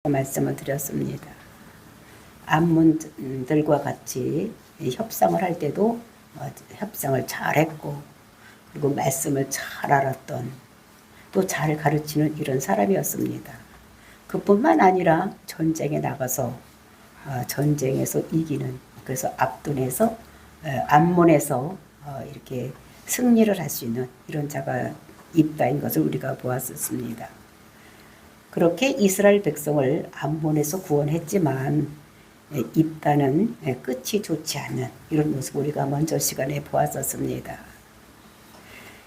말씀을 드렸습니다. 암몬들과 같이 협상을 할 때도 협상을 잘했고, 그리고 말씀을 잘 알았던, 또 잘 가르치는 이런 사람이었습니다. 그뿐만 아니라 전쟁에 나가서 전쟁에서 이기는, 그래서 압돈에서 암몬에서 이렇게 승리를 할 수 있는 이런 자가 입다인 것을 우리가 보았었습니다. 그렇게 이스라엘 백성을 암몬에서 구원했지만 입다는 끝이 좋지 않은 이런 모습 우리가 먼저 시간에 보았었습니다.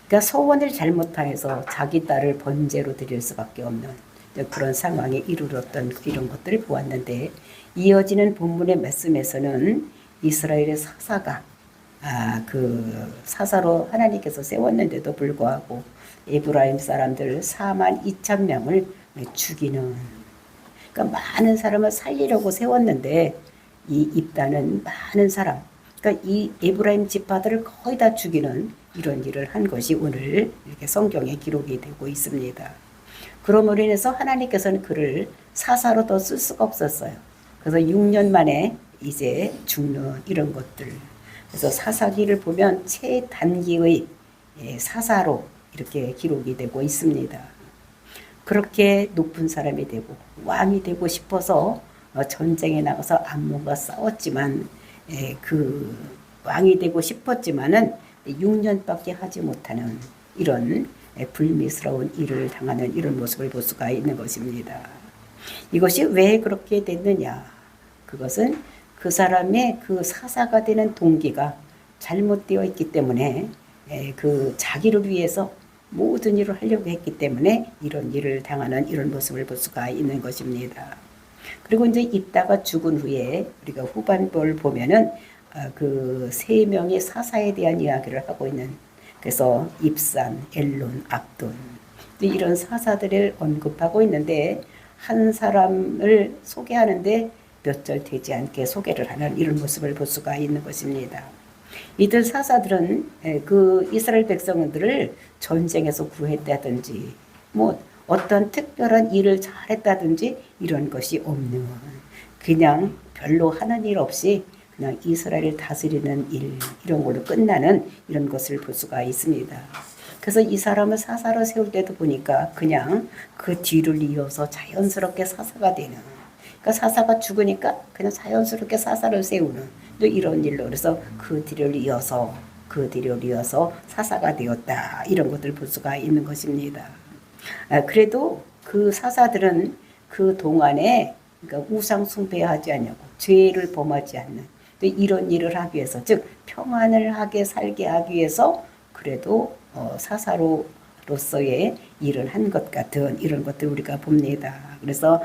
그러니까 소원을 잘못하여서 자기 딸을 번제로 드릴 수밖에 없는 그런 상황에 이르렀던 이런 것들을 보았는데, 이어지는 본문의 말씀에서는 이스라엘의 사사가 그 사사로 하나님께서 세웠는데도 불구하고 에브라임 사람들 42,000명을 죽이는, 그러니까 많은 사람을 살리려고 세웠는데 이 입다는 많은 사람, 그러니까 이 에브라임 지파들을 거의 다 죽이는 이런 일을 한 것이 오늘 이렇게 성경에 기록이 되고 있습니다. 그러므로 인해서 하나님께서는 그를 사사로 더 쓸 수가 없었어요. 그래서 6년 만에 이제 죽는 이런 것들. 그래서 사사기를 보면 최단기의 사사로 이렇게 기록이 되고 있습니다. 그렇게 높은 사람이 되고 왕이 되고 싶어서 전쟁에 나가서 암몬과 싸웠지만 그 왕이 되고 싶었지만은 6년밖에 하지 못하는 이런 불미스러운 일을 당하는 이런 모습을 볼 수가 있는 것입니다. 이것이 왜 그렇게 됐느냐? 그것은 그 사람의 그 사사가 되는 동기가 잘못되어 있기 때문에 그 자기를 위해서 모든 일을 하려고 했기 때문에 이런 일을 당하는 이런 모습을 볼 수가 있는 것입니다. 그리고 이제 입다가 죽은 후에 우리가 후반부를 보면은 그 세 명의 사사에 대한 이야기를 하고 있는, 그래서 입산, 엘론, 압돈 이런 사사들을 언급하고 있는데, 한 사람을 소개하는데 몇 절 되지 않게 소개를 하는 이런 모습을 볼 수가 있는 것입니다. 이들 사사들은 그 이스라엘 백성들을 전쟁에서 구했다든지 뭐 어떤 특별한 일을 잘했다든지 이런 것이 없는, 그냥 별로 하는 일 없이 그냥 이스라엘을 다스리는 일, 이런 걸로 끝나는 이런 것을 볼 수가 있습니다. 그래서 이 사람을 사사로 세울 때도 보니까 그냥 그 뒤를 이어서 자연스럽게 사사가 되는, 그러니까 사사가 죽으니까 그냥 자연스럽게 사사를 세우는 또 이런 일로, 그래서 그 뒤를 이어서 사사가 되었다, 이런 것들을 볼 수가 있는 것입니다. 그래도 그 사사들은 그 동안에 그러니까 우상 숭배하지 않냐고, 죄를 범하지 않는 또 이런 일을 하기 위해서, 즉 평안을 하게 살게 하기 위해서 그래도 사사로서의 일을 한 것 같은 이런 것들 우리가 봅니다. 그래서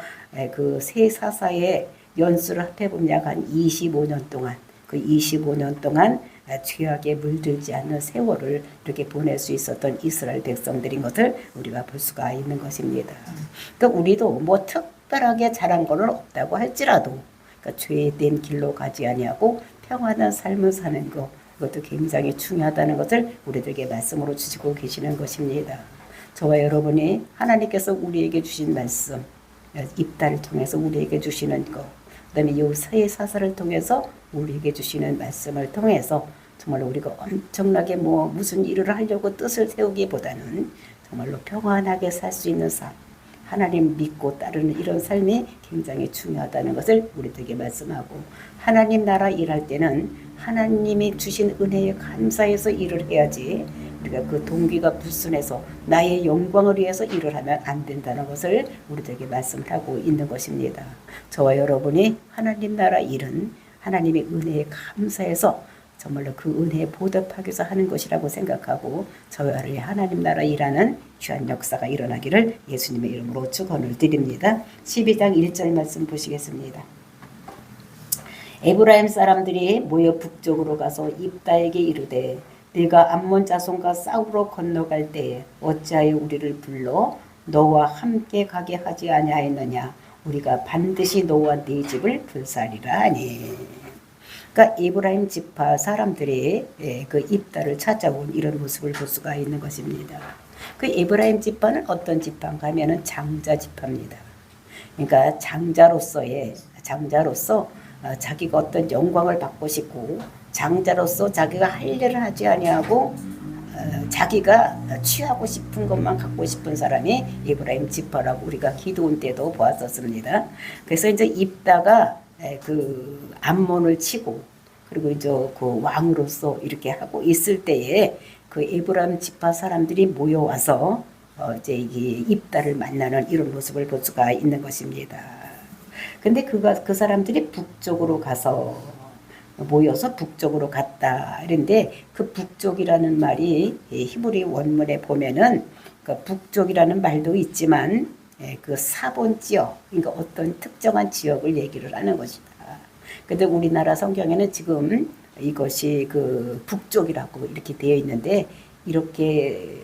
그 세 사사의 연수를 합해보면 약 한 25년 동안, 그 25년 동안 죄악에 물들지 않는 세월을 이렇게 보낼 수 있었던 이스라엘 백성들인 것을 우리가 볼 수가 있는 것입니다. 그러니까 우리도 뭐 특별하게 잘한 건 없다고 할지라도, 그러니까 죄된 길로 가지 아니하고 평안한 삶을 사는 것, 그것도 굉장히 중요하다는 것을 우리들에게 말씀으로 주시고 계시는 것입니다. 저와 여러분이 하나님께서 우리에게 주신 말씀, 입다를 통해서 우리에게 주시는 것, 그다음에 이 세 사사를 통해서 우리에게 주시는 말씀을 통해서 정말로 우리가 엄청나게 뭐 무슨 일을 하려고 뜻을 세우기보다는 정말로 평안하게 살 수 있는 삶, 하나님 믿고 따르는 이런 삶이 굉장히 중요하다는 것을 우리들에게 말씀하고, 하나님 나라 일할 때는 하나님이 주신 은혜에 감사해서 일을 해야지 우리가 그 동기가 불순해서 나의 영광을 위해서 일을 하면 안 된다는 것을 우리들에게 말씀하고 있는 것입니다. 저와 여러분이 하나님 나라 일은 하나님의 은혜에 감사해서 정말로 그 은혜에 보답하기 위해서 하는 것이라고 생각하고, 저와 하나님 나라 일하는 귀한 역사가 일어나기를 예수님의 이름으로 축원을 드립니다. 12장 1절 말씀 보시겠습니다. 에브라임 사람들이 모여 북쪽으로 가서 입다에게 이르되, 네가 암몬 자손과 싸우러 건너갈 때에 어찌하여 우리를 불러 너와 함께 가게 하지 아니하였느냐? 우리가 반드시 너와 네 집을 불살리라 하니. 그러니까 에브라임 지파 사람들이 그 입다를 찾아온 이런 모습을 볼 수가 있는 것입니다. 그 에브라임 지파는 어떤 지파인가 하면은 장자 지파입니다. 그러니까 장자로서 자기가 어떤 영광을 받고 싶고 장자로서 자기가 할 일을 하지 아니하고 자기가 취하고 싶은 것만 갖고 싶은 사람이 에브라임 지파라고 우리가 기도원 때도 보았었습니다. 그래서 이제 입다가 그 암몬을 치고 그리고 이제 그 왕으로서 이렇게 하고 있을 때에 그 에브라임 지파 사람들이 모여와서 이제 이 입다를 만나는 이런 모습을 볼 수가 있는 것입니다. 근데 그 사람들이 북쪽으로 가서 모여서 북쪽으로 갔다. 그런데 그 북쪽이라는 말이 히브리 원문에 보면은 그 북쪽이라는 말도 있지만 그 사본 지역, 그러니까 어떤 특정한 지역을 얘기를 하는 것이다. 근데 우리나라 성경에는 지금 이것이 그 북쪽이라고 이렇게 되어 있는데 이렇게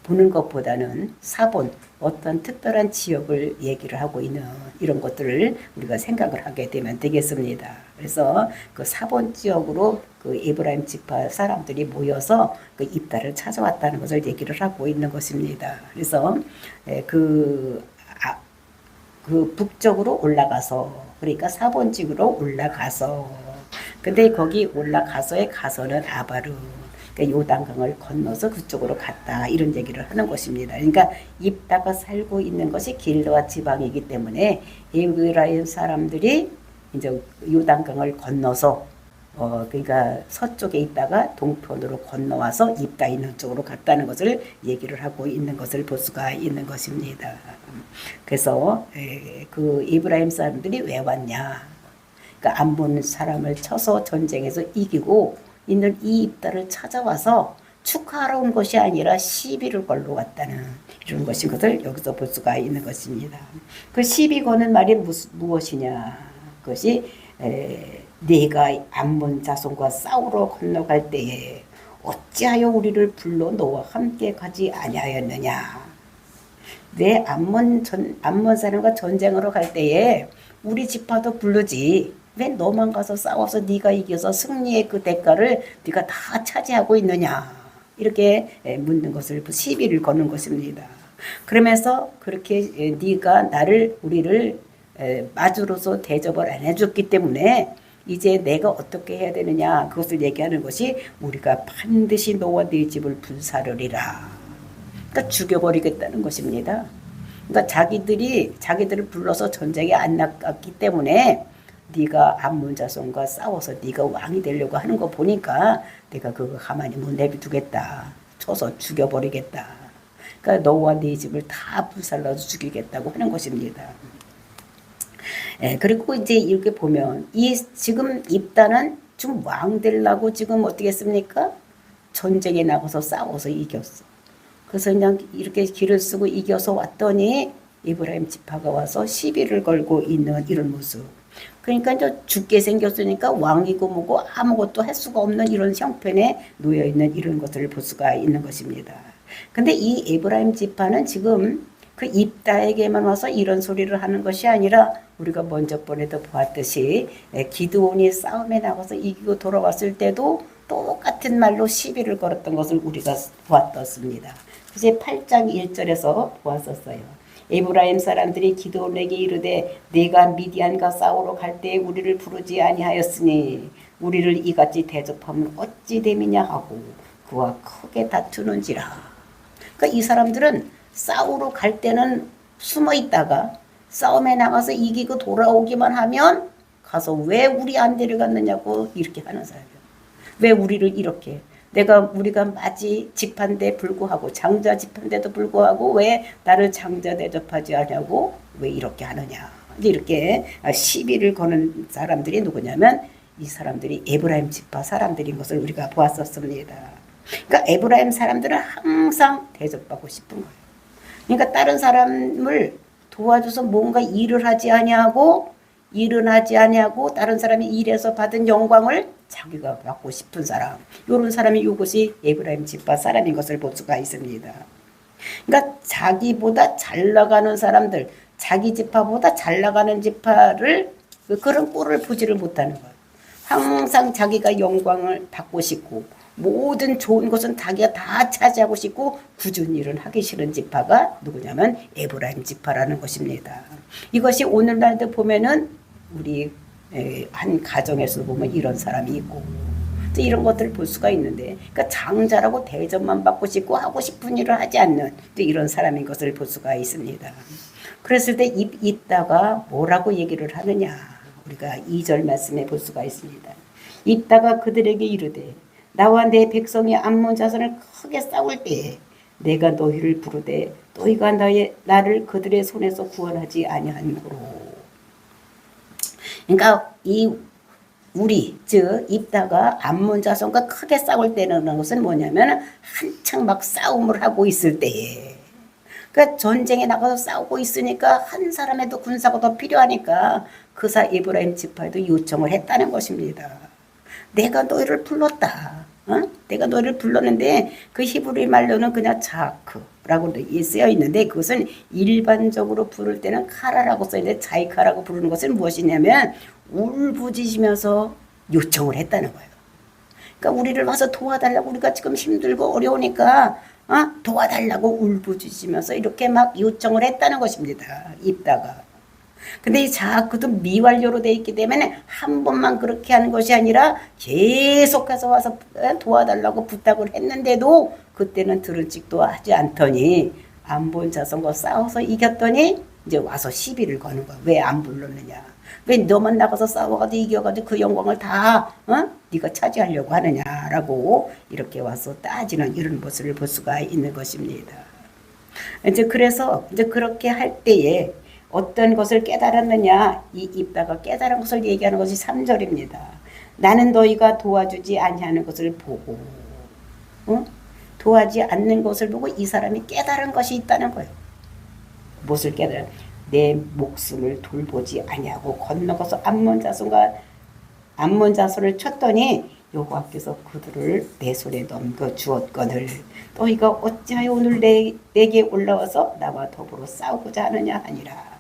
보는 것보다는 사본 어떤 특별한 지역을 얘기를 하고 있는 이런 것들을 우리가 생각을 하게 되면 되겠습니다. 그래서 그 사본 지역으로 그 에브라임 지파 사람들이 모여서 그 입다를 찾아왔다는 것을 얘기를 하고 있는 것입니다. 그래서 그 북쪽으로 올라가서 그러니까 사본 지역으로 올라가서 근데 거기 올라가서의 가서는 아바르 그러니까 요단강을 건너서 그쪽으로 갔다 이런 얘기를 하는 것입니다. 그러니까 입다가 살고 있는 것이 길르앗 지방이기 때문에 에브라임 사람들이 이제 요단강을 건너서 그러니까 서쪽에 있다가 동편으로 건너와서 입다 있는 쪽으로 갔다는 것을 얘기를 하고 있는 것을 볼 수가 있는 것입니다. 그래서 그 에브라임 사람들이 왜 왔냐? 그러니까 암몬 사람을 쳐서 전쟁에서 이기고 있는 이 입다를 찾아와서 축하하러 온 것이 아니라 시비를 걸러 왔다는 이런 것을 여기서 볼 수가 있는 것입니다. 그 시비 거는 말이 무엇이냐? 그것이 네가 암몬 자손과 싸우러 건너갈 때에 어찌하여 우리를 불러 너와 함께 가지 아니하였느냐? 내 암몬 사람과 전쟁으로 갈 때에 우리 지파도 부르지. 왜 너만 가서 싸워서 네가 이겨서 승리의 그 대가를 네가 다 차지하고 있느냐 이렇게 묻는 것을 시비를 거는 것입니다. 그러면서 그렇게 네가 우리를 마주로서 대접을 안 해줬기 때문에 이제 내가 어떻게 해야 되느냐 그것을 얘기하는 것이 우리가 반드시 너와 네 집을 불사르리라. 그러니까 죽여버리겠다는 것입니다. 그러니까 자기들을 불러서 전쟁에 안 나갔기 때문에 네가 암몬 자손과 싸워서 네가 왕이 되려고 하는 거 보니까 내가 그거 가만히 못 내비두겠다. 쳐서 죽여버리겠다. 그러니까 너와 네 집을 다 불살라서 죽이겠다고 하는 것입니다. 그리고 이제 이렇게 보면 지금 입다는 지금 왕 되려고 지금 어떻게 했습니까? 전쟁에 나가서 싸워서 이겼어. 그래서 그냥 이렇게 길을 쓰고 이겨서 왔더니 에브라임 지파가 와서 시비를 걸고 있는 이런 모습. 그러니까 이제 죽게 생겼으니까 왕이고 뭐고 아무것도 할 수가 없는 이런 형편에 놓여 있는 이런 것들을 볼 수가 있는 것입니다. 근데 이 에브라임 지파는 지금 그 입다에게만 와서 이런 소리를 하는 것이 아니라 우리가 먼저 번에도 보았듯이 기드온이 싸움에 나가서 이기고 돌아왔을 때도 똑같은 말로 시비를 걸었던 것을 우리가 보았었습니다. 이제 8장 1절에서 보았었어요. 에브라임 사람들이 기드온에게 이르되 네가 미디안과 싸우러 갈 때에 우리를 부르지 아니하였으니 우리를 이같이 대접하면 어찌 됨이냐 하고 그와 크게 다투는지라. 그러니까 이 사람들은 싸우러 갈 때는 숨어 있다가 싸움에 나가서 이기고 돌아오기만 하면 가서 왜 우리 안 데려갔느냐고 이렇게 하는 사람이에요. 왜 우리를 이렇게 우리가 마지 집한데 불구하고 장자 집한데도 불구하고 왜 나를 장자 대접하지 않냐고 왜 이렇게 하느냐 이렇게 시비를 거는 사람들이 누구냐면 이 사람들이 에브라임 지파 사람들인 것을 우리가 보았었습니다. 그러니까 에브라임 사람들은 항상 대접받고 싶은 거예요. 그러니까 다른 사람을 도와줘서 뭔가 일을 하지 아니하고 다른 사람이 일해서 받은 영광을 자기가 받고 싶은 사람, 이런 사람이 이것이 에브라임 지파 사람인 것을 볼 수가 있습니다. 그러니까 자기보다 잘 나가는 사람들, 자기 지파보다 잘 나가는 지파를 그런 꼴을 보지를 못하는 거예요. 항상 자기가 영광을 받고 싶고 모든 좋은 것은 자기가 다 차지하고 싶고 굳은 일은 하기 싫은 지파가 누구냐면 에브라임 지파라는 것입니다. 이것이 오늘날도 보면은 우리 한 가정에서 보면 이런 사람이 있고 이런 것들을 볼 수가 있는데, 그러니까 장자라고 대접만 받고 싶고 하고 싶은 일을 하지 않는 이런 사람인 것을 볼 수가 있습니다. 그랬을 때 입다가 뭐라고 얘기를 하느냐, 우리가 2절 말씀에 볼 수가 있습니다. 입다가 그들에게 이르되 나와 내 백성이 암몬 자손을 크게 싸울 때에 내가 너희를 부르되 너희가 나를 그들의 손에서 구원하지 아니하니로. 그러니까 우리 즉 입다가 암몬 자손과 크게 싸울 때는 것은 뭐냐면 한창 막 싸움을 하고 있을 때에, 그러니까 전쟁에 나가서 싸우고 있으니까 한 사람에도 군사가 더 필요하니까 그사 에브라임 지파에도 요청을 했다는 것입니다. 내가 너희를 불렀다. 내가 너희를 불렀는데 그 히브리 말로는 그냥 자크라고 쓰여 있는데 그것은 일반적으로 부를 때는 카라라고 써 있는데 자이카라고 부르는 것은 무엇이냐면 울부짖으면서 요청을 했다는 거예요. 그러니까 우리를 와서 도와달라고, 우리가 지금 힘들고 어려우니까 도와달라고 울부짖으면서 이렇게 막 요청을 했다는 것입니다. 입다가. 근데 이 자크도 미완료로 되어 있기 때문에 한 번만 그렇게 하는 것이 아니라 계속해서 와서 도와달라고 부탁을 했는데도 그때는 들은 찍도 하지 않더니 암몬 자손과 싸워서 이겼더니 이제 와서 시비를 거는 거야. 왜 안 불렀느냐? 왜 너만 나가서 싸워가지고 이겨가지고 그 영광을 다 네가 차지하려고 하느냐라고 이렇게 와서 따지는 이런 모습을 볼 수가 있는 것입니다. 이제 그래서 이제 그렇게 할 때에 어떤 것을 깨달았느냐, 이 입다가 깨달은 것을 얘기하는 것이 3절입니다. 나는 너희가 도와주지 아니하는 것을 보고, 도와지 않는 것을 보고 이 사람이 깨달은 것이 있다는 거예요. 무엇을 깨달아? 내 목숨을 돌보지 아니하고 건너가서 암몬 자손을 쳤더니 여호와께서 그들을 내 손에 넘겨 주었거늘 너희가 어찌하여 오늘 내게 올라와서 나와 더불어 싸우고자 하느냐 하니라.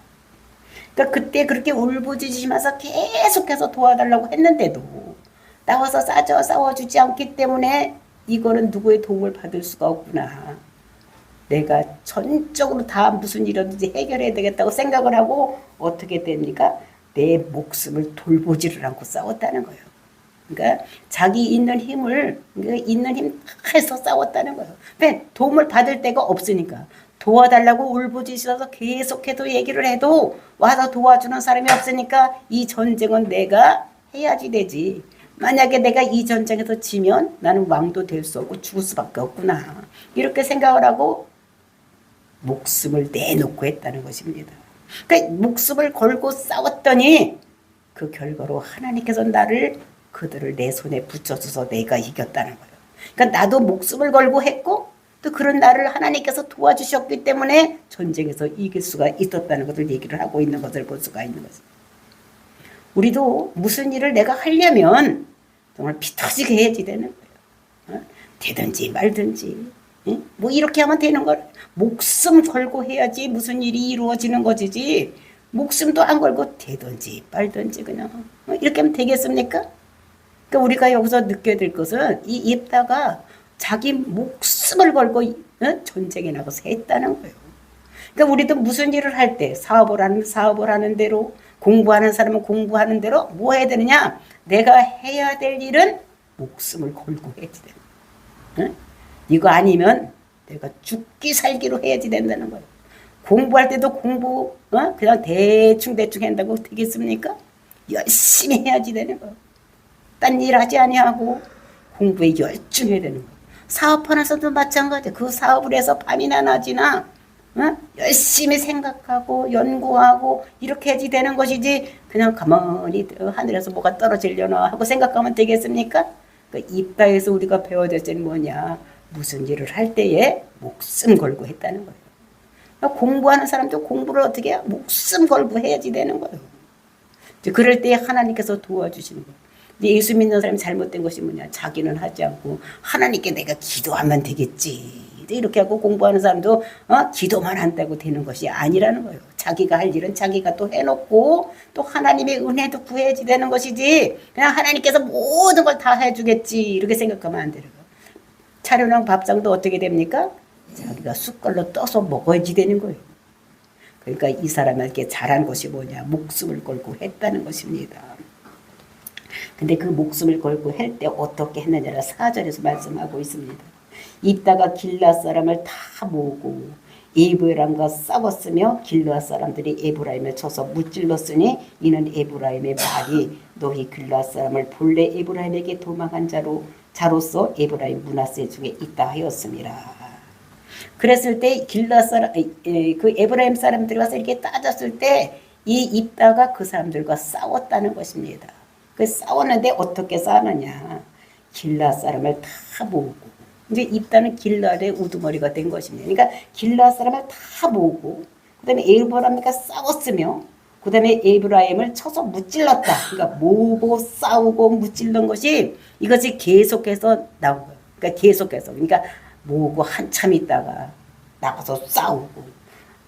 그러니까 그때 그렇게 울부짖으면서 계속해서 도와달라고 했는데도 나와서 싸워주지 않기 때문에 이거는 누구의 도움을 받을 수가 없구나. 내가 전적으로 다 무슨 일이든지 해결해야 되겠다고 생각을 하고 어떻게 됩니까? 내 목숨을 돌보지를 않고 싸웠다는 거예요. 그러니까 자기 있는 힘을 있는 힘 해서 싸웠다는 거예요. 왜? 도움을 받을 데가 없으니까. 도와달라고 울부짖어서 계속해도 얘기를 해도 와서 도와주는 사람이 없으니까 이 전쟁은 내가 해야지 되지. 만약에 내가 이 전쟁에서 지면 나는 왕도 될 수 없고 죽을 수밖에 없구나. 이렇게 생각을 하고 목숨을 내놓고 했다는 것입니다. 그러니까 목숨을 걸고 싸웠더니 그 결과로 하나님께서 그들을 내 손에 붙여줘서 내가 이겼다는 거예요. 그러니까 나도 목숨을 걸고 했고 또 그런 나를 하나님께서 도와주셨기 때문에 전쟁에서 이길 수가 있었다는 것을 얘기를 하고 있는 것을 볼 수가 있는 것입니다. 우리도 무슨 일을 내가 하려면 정말 피 터지게 해야지 되는 거예요. 되든지 말든지 뭐 이렇게 하면 되는 걸 목숨 걸고 해야지 무슨 일이 이루어지는 것이지 목숨도 안 걸고 되든지 말든지 그냥 이렇게 하면 되겠습니까? 그러니까 우리가 여기서 느껴야 될 것은 이 입다가 자기 목숨을 걸고 전쟁에 나가서 했다는 거예요. 그러니까 우리도 무슨 일을 할 때 사업을 하는 대로 공부하는 사람은 공부하는 대로 뭐 해야 되느냐? 내가 해야 될 일은 목숨을 걸고 해야지 되는. 이거 아니면 내가 죽기 살기로 해야지 된다는 거예요. 공부할 때도 공부 그냥 대충 한다고 되겠습니까? 열심히 해야지 되는 거예요. 딴 일 하지 아니하고 공부에 열중해야 되는 거예요. 사업하면서도 마찬가지예요. 그 사업을 해서 밤이나 낮이나 열심히 생각하고 연구하고 이렇게 해야지 되는 것이지 그냥 가만히 하늘에서 뭐가 떨어지려나 하고 생각하면 되겠습니까? 그러니까 입다에서 우리가 배워야 될 점은 뭐냐? 무슨 일을 할 때에 목숨 걸고 했다는 거예요. 그러니까 공부하는 사람도 공부를 어떻게 해야 목숨 걸고 해야지 되는 거예요. 그럴 때 하나님께서 도와주시는 거예요. 예수 믿는 사람이 잘못된 것이 뭐냐? 자기는 하지 않고 하나님께 내가 기도하면 되겠지. 이렇게 하고 공부하는 사람도 기도만 한다고 되는 것이 아니라는 거예요. 자기가 할 일은 자기가 또 해놓고 또 하나님의 은혜도 구해야지 되는 것이지 그냥 하나님께서 모든 걸 다 해주겠지 이렇게 생각하면 안 되는 거예요. 차려놓은 밥상도 어떻게 됩니까? 자기가 숟갈로 떠서 먹어야지 되는 거예요. 그러니까 이 사람에게 잘한 것이 뭐냐? 목숨을 걸고 했다는 것입니다. 근데 그 목숨을 걸고 할 때 어떻게 했느냐를 4절에서 말씀하고 있습니다. 이따가 길앗 사람을 다 모으고 에브라임과 싸웠으며 길앗 사람들이 에브라임을 쳐서 무찔렀으니 이는 에브라임의 말이 너희 길앗 사람을 본래 에브라임에게 도망한 자로서 에브라임 므낫세 중에 있다 하였습니다. 그랬을 때 길앗 사람 그 에브라임 사람들이 와서 이렇게 따졌을 때 이 입다가 그 사람들과 싸웠다는 것입니다. 그 싸웠는데 어떻게 싸느냐? 길앗 사람을 다 모으고 이제 입다는 길앗의 우두머리가 된 것입니다. 그러니까 길앗 사람을 다 모으고 그다음에 에브라임과 싸웠으며 그다음에 에브라임을 쳐서 무찔렀다. 그러니까 모으고 싸우고 무찔른 것이 이것이 계속해서 나온 거예요. 그러니까 계속해서 그러니까 모으고 한참 있다가 나가서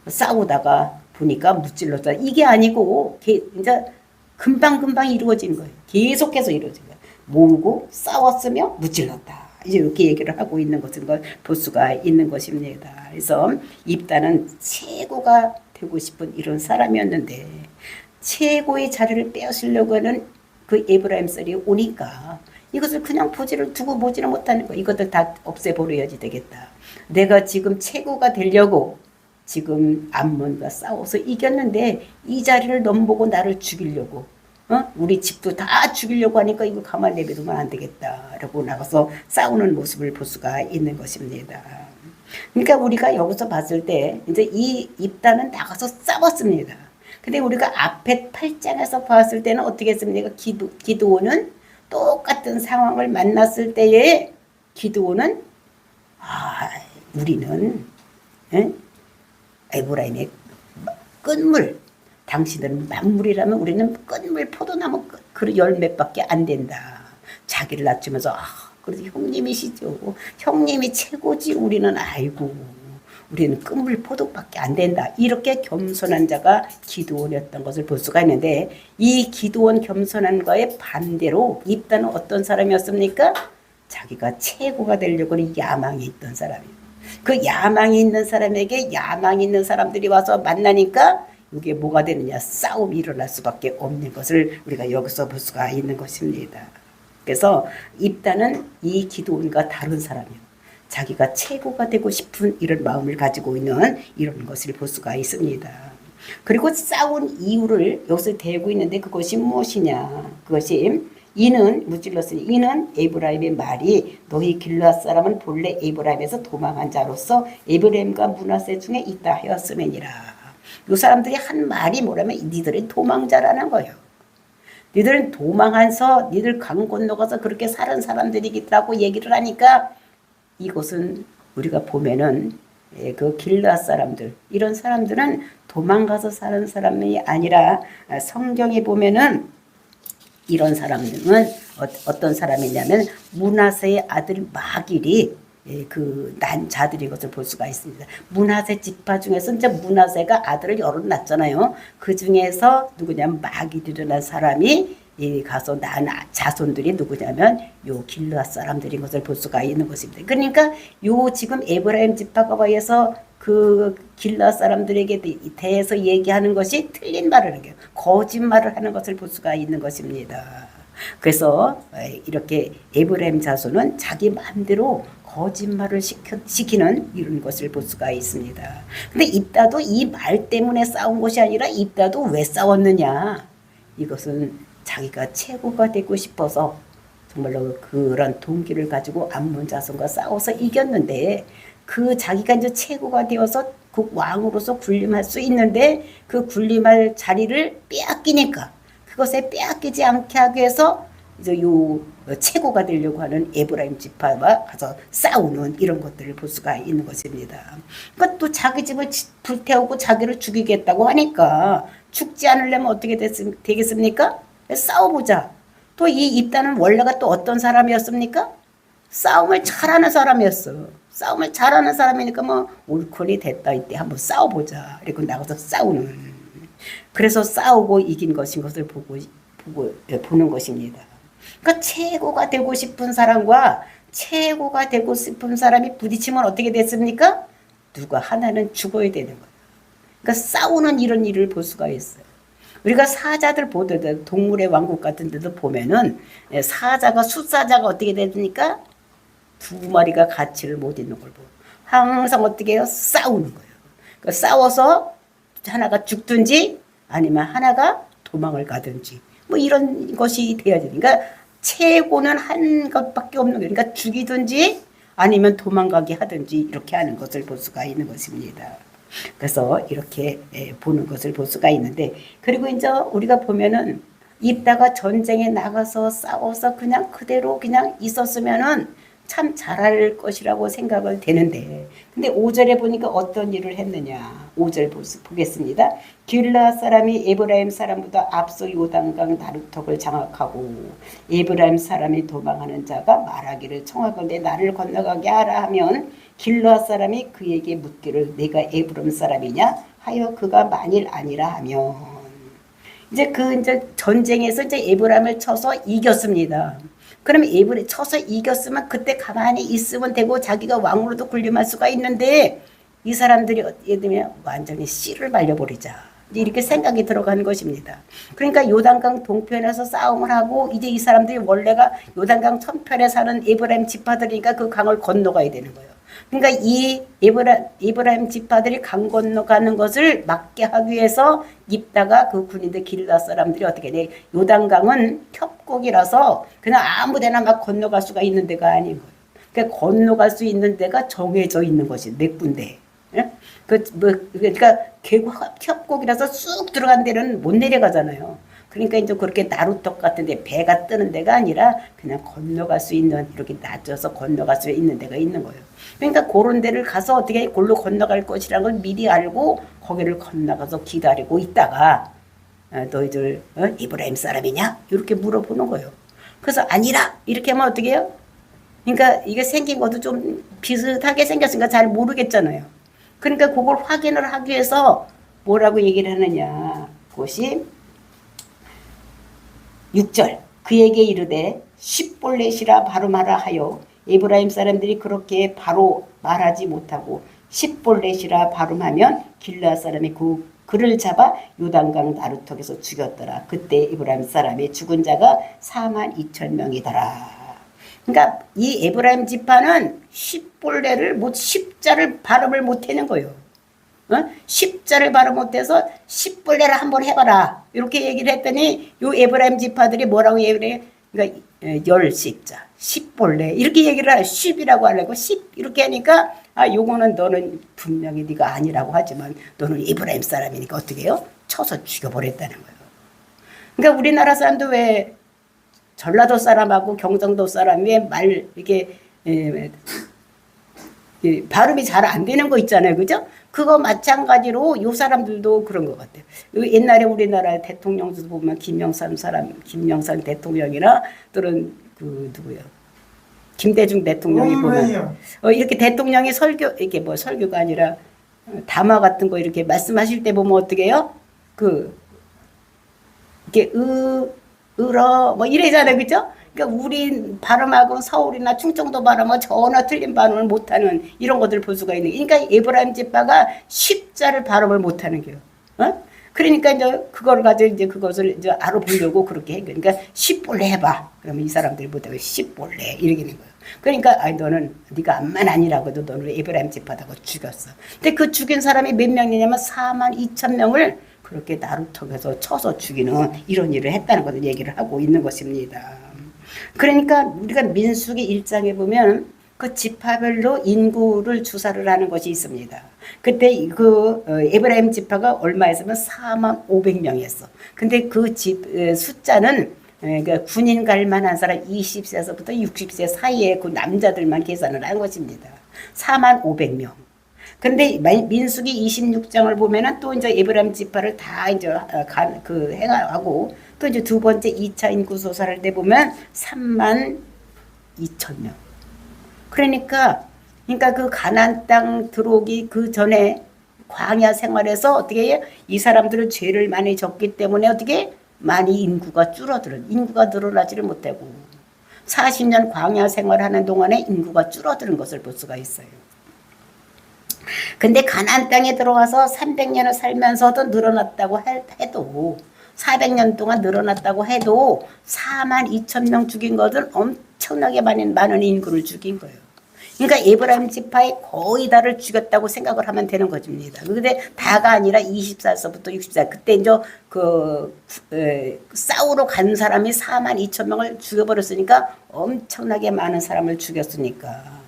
싸우다가 보니까 무찔렀다. 이게 아니고 이제 금방금방 이루어지는 거예요. 계속해서 이루어진 거예요. 모으고 싸웠으며 무찔렀다. 이제 이렇게 얘기를 하고 있는 것을 볼 수가 있는 것입니다. 그래서 입다는 최고가 되고 싶은 이런 사람이었는데 최고의 자리를 빼앗으려고 하는 그 에브라임 쌀이 오니까 이것을 그냥 두고 보지는 못하는 거예요. 이것들 다 없애버려야지 되겠다. 내가 지금 최고가 되려고 지금 암몬과 싸워서 이겼는데 이 자리를 넘보고 나를 죽이려고 우리 집도 다 죽이려고 하니까 이거 가만히 내버리면 안 되겠다 라고 나가서 싸우는 모습을 볼 수가 있는 것입니다. 그러니까 우리가 여기서 봤을 때 이제 이 입다는 나가서 싸웠습니다. 근데 우리가 앞에 8장에서 봤을 때는 어떻게 했습니까? 기드온은 똑같은 상황을 만났을 때에 기드온은 우리는 에브라임의 끝물 당신들은 만물이라면 우리는 끝물 포도나무 그 열매밖에 안 된다. 자기를 낮추면서 그래도 형님이시죠. 형님이 최고지. 우리는 아이고 우리는 끝물 포도밖에 안 된다. 이렇게 겸손한 자가 기드온이었던 것을 볼 수가 있는데 이 기드온 겸손함과의 반대로 입다는 어떤 사람이었습니까? 자기가 최고가 되려고는 야망이 있던 사람이에요. 그 야망이 있는 사람에게 야망이 있는 사람들이 와서 만나니까 이게 뭐가 되느냐? 싸움이 일어날 수밖에 없는 것을 우리가 여기서 볼 수가 있는 것입니다. 그래서 입다는 이 기드온과 다른 사람이에요. 자기가 최고가 되고 싶은 이런 마음을 가지고 있는 이런 것을 볼 수가 있습니다. 그리고 싸운 이유를 여기서 대고 있는데 그것이 무엇이냐? 그것이 이는 무찔렀으니 이는 에브라임의 말이 너희 길앗 사람은 본래 에브라임에서 도망한 자로서 에브라임과 므낫세 중에 있다 하였음이니라. 이 사람들이 한 말이 뭐라면 니들은 도망자라는 거예요. 니들은 도망해서 니들 강 건너가서 그렇게 사는 사람들이라고 얘기를 하니까 이것은 우리가 보면은 그 길앗 사람들 이런 사람들은 도망가서 사는 사람이 아니라 성경에 보면은 이런 사람들은 어떤 사람이냐면 므낫세의 아들 마길이 그 난 자들인 것을 볼 수가 있습니다. 므낫세 지파 중에서 이제 므낫세가 아들을 여러 낳잖아요. 그 중에서 누구냐면 마길이라는 사람이 가서 난 자손들이 누구냐면 요 길앗 사람들인 것을 볼 수가 있는 것입니다. 그러니까 요 지금 에브라임 지파가 와서 그 길앗 사람들에게 대해서 얘기하는 것이 틀린 말을 하는 거예요. 거짓말을 하는 것을 볼 수가 있는 것입니다. 그래서 이렇게 에브라임 자손은 자기 마음대로 거짓말을 시키는 이런 것을 볼 수가 있습니다. 근데 입다도 이 말 때문에 싸운 것이 아니라 입다도 왜 싸웠느냐? 이것은 자기가 최고가 되고 싶어서 정말로 그런 동기를 가지고 암몬 자손과 싸워서 이겼는데 그 자기가 이제 최고가 되어서 그 왕으로서 군림할 수 있는데 그 군림할 자리를 빼앗기니까 그것에 빼앗기지 않게 하기 위해서 이제 요 최고가 되려고 하는 에브라임 지파와 가서 싸우는 이런 것들을 볼 수가 있는 것입니다. 그러니까 또 자기 집을 불태우고 자기를 죽이겠다고 하니까 죽지 않으려면 어떻게 되겠습니까? 싸워보자. 또 이 입다는 원래가 또 어떤 사람이었습니까? 싸움을 잘하는 사람이었어. 싸움을 잘하는 사람이니까 뭐 옳거니 됐다 이때 한번 싸워보자. 그리고 나가서 싸우는. 그래서 싸우고 이긴 것인 것을 보는 것입니다. 그러니까 최고가 되고 싶은 사람과 최고가 되고 싶은 사람이 부딪히면 어떻게 됐습니까? 누가 하나는 죽어야 되는 거예요. 그러니까 싸우는 이런 일을 볼 수가 있어요. 우리가 사자들 보듯 동물의 왕국 같은 데도 보면은 사자가 숫사자가 어떻게 되니까 두 마리가 가치를 못 있는 걸 보고 항상 어떻게 해요? 싸우는 거예요. 그러니까 싸워서 하나가 죽든지 아니면 하나가 도망을 가든지 뭐 이런 것이 돼야지. 그러니까 최고는 한 것밖에 없는 거예요. 그러니까 죽이든지 아니면 도망가게 하든지 이렇게 하는 것을 볼 수가 있는 것입니다. 그래서 이렇게 보는 것을 볼 수가 있는데, 그리고 이제 우리가 보면은 이따가 전쟁에 나가서 싸워서 그냥 그대로 그냥 있었으면은 참 잘할 것이라고 생각을 되는데, 근데 5절에 보니까 어떤 일을 했느냐. 5절 보겠습니다. 길르앗 사람이 에브라임 사람보다 앞서 요단강 나루턱을 장악하고 에브라임 사람이 도망하는 자가 말하기를 청하건대 나를 건너가게 하라 하면 길르앗 사람이 그에게 묻기를 내가 에브라임 사람이냐 하여 그가 만일 아니라 하면, 이제 이제 전쟁에서 이제 에브라임을 쳐서 이겼습니다. 그러면 에브라임 쳐서 이겼으면 그때 가만히 있으면 되고 자기가 왕으로도 군림할 수가 있는데, 이 사람들이 예를 들면 완전히 씨를 말려버리자 이렇게 생각이 들어간 것입니다. 그러니까 요단강 동편에서 싸움을 하고 이제 이 사람들이 원래가 요단강 천편에 사는 에브라임 지파들이니까 그 강을 건너가야 되는 거예요. 그러니까 이 에브라임 지파들이 강 건너가는 것을 막게 하기 위해서 입다가 그 군인들 길르앗 사람들이 어떻게 돼? 요단강은 협곡이라서 그냥 아무데나 막 건너갈 수가 있는 데가 아닌 거예요. 그러니까 건너갈 수 있는 데가 정해져 있는 것이 몇 군데. 예? 그러니까 계곡 협곡이라서 쑥 들어간 데는 못 내려가잖아요. 그러니까 이제 그렇게 나루턱 같은데 배가 뜨는 데가 아니라 그냥 건너갈 수 있는, 이렇게 낮아서 건너갈 수 있는 데가 있는 거예요. 그러니까 그런 데를 가서 어떻게 골로 건너갈 것이라는 걸 미리 알고 거기를 건너가서 기다리고 있다가 너희들 이브라임 사람이냐? 이렇게 물어보는 거예요. 그래서 아니라 이렇게 하면 어떻게 해요? 그러니까 이게 생긴 것도 좀 비슷하게 생겼으니까 잘 모르겠잖아요. 그러니까 그걸 확인을 하기 위해서 뭐라고 얘기를 하느냐. 그것이 6절 그에게 이르되 십볼렛이라 바로 말하 하여 에브라임 사람들이 그렇게 바로 말하지 못하고 십볼렛이라 발음하면 길르앗 사람이 그를 잡아 요단강 나루턱에서 죽였더라. 그때 에브라임 사람의 죽은 자가 42,000명이더라. 그러니까 이 에브라임 지파는 십볼렛을 십자를 발음을 못하는 거예요. 십자를 발음 못해서 십볼렛을 한번 해봐라 이렇게 얘기를 했더니 요 에브라임 지파들이 뭐라고 얘기를 해? 그러니까 열십자, 십볼렛 이렇게 얘기를 하라. 십이라고 하려고 십 이렇게 하니까 요거는 너는 분명히 네가 아니라고 하지만 너는 에브라임 사람이니까 어떻게 해요? 쳐서 죽여버렸다는 거예요. 그러니까 우리나라 사람도 왜 전라도 사람하고 경상도 사람이 왜 이렇게 발음이 잘 안 되는 거 있잖아요. 그죠? 그거 마찬가지로 요 사람들도 그런 것 같아요. 옛날에 우리나라 대통령도 보면 김영삼 대통령이나 또는 누구요? 김대중 대통령이 보면 이렇게 대통령이 설교가 아니라 담화 같은 거 이렇게 말씀하실 때 보면 어떻게 해요? 이렇게 뭐 이래잖아요. 그죠? 그러니까 우리 발음하고 서울이나 충청도 발음하고 전혀 틀린 발음을 못하는 이런 것들을 볼 수가 있는. 그러니까 에브라임 지파가 십자를 발음을 못하는 거예요. 그러니까 이제 그걸 가지고 이제 그것을 이제 알아보려고 그렇게 해. 그러니까 십볼래 해봐. 그러면 이 사람들이 못하고 십볼래 이렇게 되는 거예요. 그러니까 너는 네가 암만 아니라고도 너는 에브라임 지파다고 죽였어. 근데 그 죽인 사람이 몇 명이냐면 42,000명을 그렇게 나루턱에서 쳐서 죽이는 이런 일을 했다는 것을 얘기를 하고 있는 것입니다. 그러니까 우리가 민수기 1장에 보면 그 지파별로 인구를 주사를 하는 것이 있습니다. 그때 에브라임 지파가 얼마였으면 45,000명이었어. 근데 그 숫자는 그러니까 군인 갈 만한 사람 20세에서부터 60세 사이에 그 남자들만 계산을 한 것입니다. 45,000명. 근데 민수기 26장을 보면은 또 이제 에브라임 지파를 다 이제 행하고 또 이제 두 번째 2차 인구 조사를 때 보면 32,000명. 그러니까 그 가나안 땅 들어오기 그 전에 광야 생활에서 어떻게 해요? 이 사람들은 죄를 많이 졌기 때문에 어떻게 많이 인구가 줄어들은 인구가 늘어나지를 못하고 40년 광야 생활하는 동안에 인구가 줄어드는 것을 볼 수가 있어요. 근데 가나안 땅에 들어와서 300년을 살면서도 늘어났다고 해도 400년 동안 늘어났다고 해도 4만 2천 명 죽인 것은 엄청나게 많은 인구를 죽인 거예요. 그러니까 에브라임 지파의 거의 다를 죽였다고 생각을 하면 되는 것입니다. 근데 다가 아니라 24세부터 60세 그때 이제 싸우러 간 사람이 4만 2천 명을 죽여버렸으니까 엄청나게 많은 사람을 죽였으니까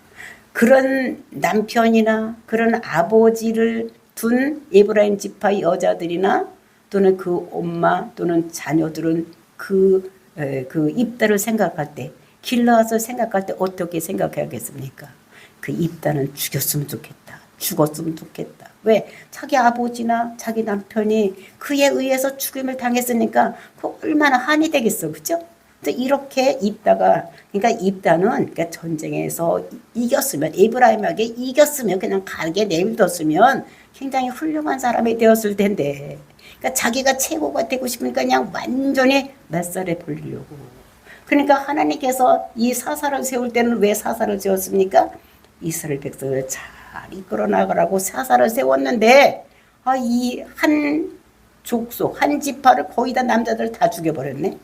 그런 남편이나 그런 아버지를 둔 에브라임 지파 여자들이나 또는 그 엄마 또는 자녀들은 그 입다를 생각할 때 길라앗을 생각할 때 어떻게 생각해야겠습니까? 그 입다는 죽였으면 좋겠다. 죽었으면 좋겠다. 왜? 자기 아버지나 자기 남편이 그에 의해서 죽임을 당했으니까 그 얼마나 한이 되겠어. 그죠? 이렇게 입다가 그러니까 입다는 그러니까 전쟁에서 이겼으면 에브라임에게 이겼으면 그냥 가게 내버렸으면 굉장히 훌륭한 사람이 되었을 텐데 그러니까 자기가 최고가 되고 싶으니까 그냥 완전히 맷살에 벌리려고 그러니까 하나님께서 이 사사를 세울 때는 왜 사사를 세웠습니까? 이스라엘 백성을 잘 이끌어 나가라고 사사를 세웠는데 이 한 족속 한 지파를 거의 다 남자들 다 죽여버렸네.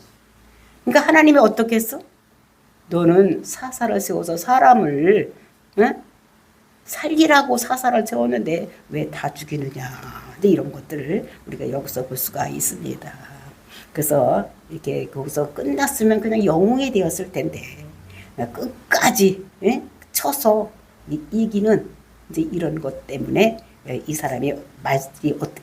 그러니까 하나님이 어떻게 했어? 너는 사사를 세워서 사람을 살리라고 사사를 세웠는데 왜 다 죽이느냐. 근데 이런 것들을 우리가 여기서 볼 수가 있습니다. 그래서 이렇게 거기서 끝났으면 그냥 영웅이 되었을 텐데 끝까지 쳐서 이기는 이제 이런 것 때문에 이 사람이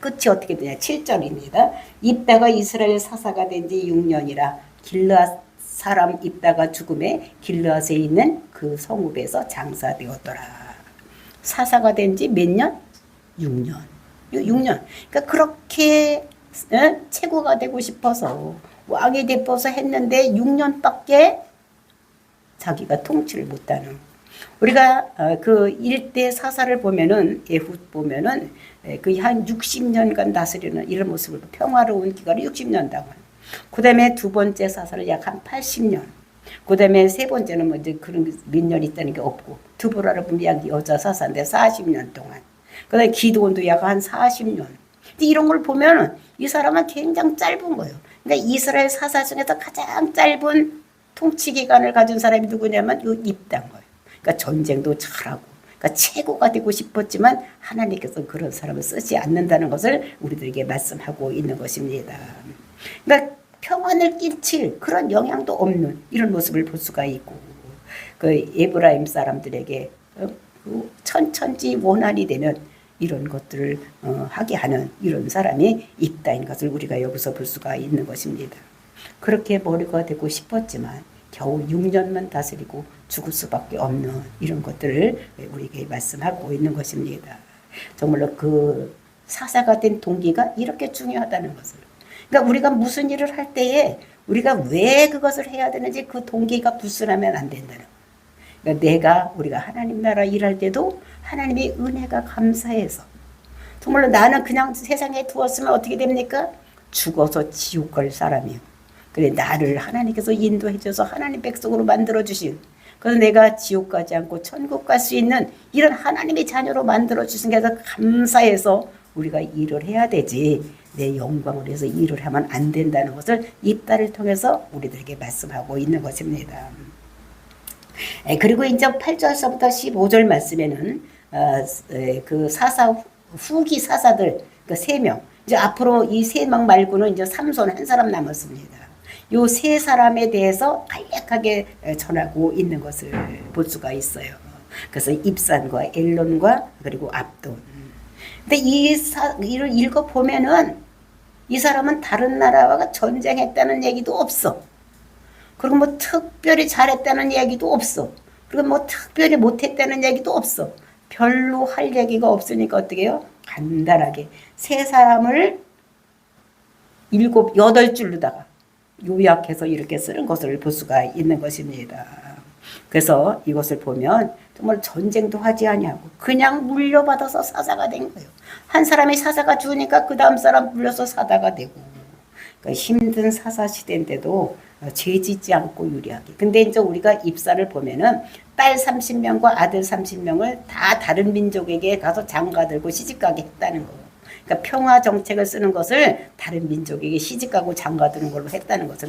끝이 어떻게 되냐. 7절입니다. 입다가 이스라엘 사사가 된 지 6년이라 길르앗 사람 입다가 죽음에 길르앗에 있는 그 성읍에서 장사되었더라. 사사가 된 지 몇 년? 6년. 6년. 그러니까 그렇게 최고가 되고 싶어서 왕이 되어서 했는데 6년밖에 자기가 통치를 못하는. 우리가 그 일대 사사를 보면은 에훗 보면은 그 한 60년간 다스리는 이런 모습을 평화로운 기간을 60년 동안. 그다음에 두 번째 사사를 약 한 80년. 그다음에 세 번째는 뭐 이제 그런 몇 년 있다는 게 없고 드보라를 보면 약 여자 사사인데 40년 동안. 그다음에 기드온도 약 한 40년. 이런 걸 보면은 이 사람은 굉장히 짧은 거예요. 그러니까 이스라엘 사사 중에서 가장 짧은 통치 기간을 가진 사람이 누구냐면 이 입다인 거예요. 그러니까 전쟁도 잘하고, 그러니까 최고가 되고 싶었지만 하나님께서 그런 사람을 쓰지 않는다는 것을 우리들에게 말씀하고 있는 것입니다. 그러니까 평안을 끼칠 그런 영향도 없는 이런 모습을 볼 수가 있고, 그 에브라임 사람들에게 천천지 원한이 되는 이런 것들을 하게 하는 이런 사람이 입다인 것을 우리가 여기서 볼 수가 있는 것입니다. 그렇게 머리가 되고 싶었지만 겨우 6년만 다스리고 죽을 수밖에 없는 이런 것들을 우리에게 말씀하고 있는 것입니다. 정말로 그 사사가 된 동기가 이렇게 중요하다는 것을. 그러니까 우리가 무슨 일을 할 때에 우리가 왜 그것을 해야 되는지 그 동기가 불순하면 안 된다는 거예요. 그러니까 우리가 하나님 나라 일할 때도 하나님의 은혜가 감사해서 정말로 나는 그냥 세상에 두었으면 어떻게 됩니까? 죽어서 지옥 갈 사람이요. 그래 나를 하나님께서 인도해 줘서 하나님 백성으로 만들어 주신, 그래서 내가 지옥 가지 않고 천국 갈 수 있는 이런 하나님의 자녀로 만들어 주신 게 감사해서 우리가 일을 해야 되지 내 영광을 위해서 일을 하면 안 된다는 것을 입다를 통해서 우리들에게 말씀하고 있는 것입니다. 그리고 이제 8절서부터 15절 말씀에는 그 사사 후기 사사들 그 3명, 이제 앞으로 이 3명 말고는 이제 삼손 한 사람 남았습니다. 요 3사람에 대해서 간략하게 전하고 있는 것을 볼 수가 있어요. 그래서 입산과 엘론과 그리고 압돈. 근데 이를 읽어 보면은 이 사람은 다른 나라와 전쟁했다는 얘기도 없어. 그리고 뭐 특별히 잘했다는 얘기도 없어. 그리고 뭐 특별히 못했다는 얘기도 없어. 별로 할 얘기가 없으니까 어떻게 해요? 간단하게 3사람을 7, 8줄로다가 요약해서 이렇게 쓰는 것을 볼 수가 있는 것입니다. 그래서 이것을 보면 정말 전쟁도 하지 아니하고 그냥 물려받아서 사사가 된 거예요. 한 사람이 사사가 죽으니까 그 다음 사람 물려서 사다가 되고, 그러니까 힘든 사사 시대인데도 죄 짓지 않고 유리하게. 근데 이제 우리가 입사를 보면은 딸 30명과 아들 30명을 다 다른 민족에게 가서 장가들고 시집가게 했다는 거예요. 그러니까 평화 정책을 쓰는 것을 다른 민족에게 시집가고 장가드는 걸로 했다는 것을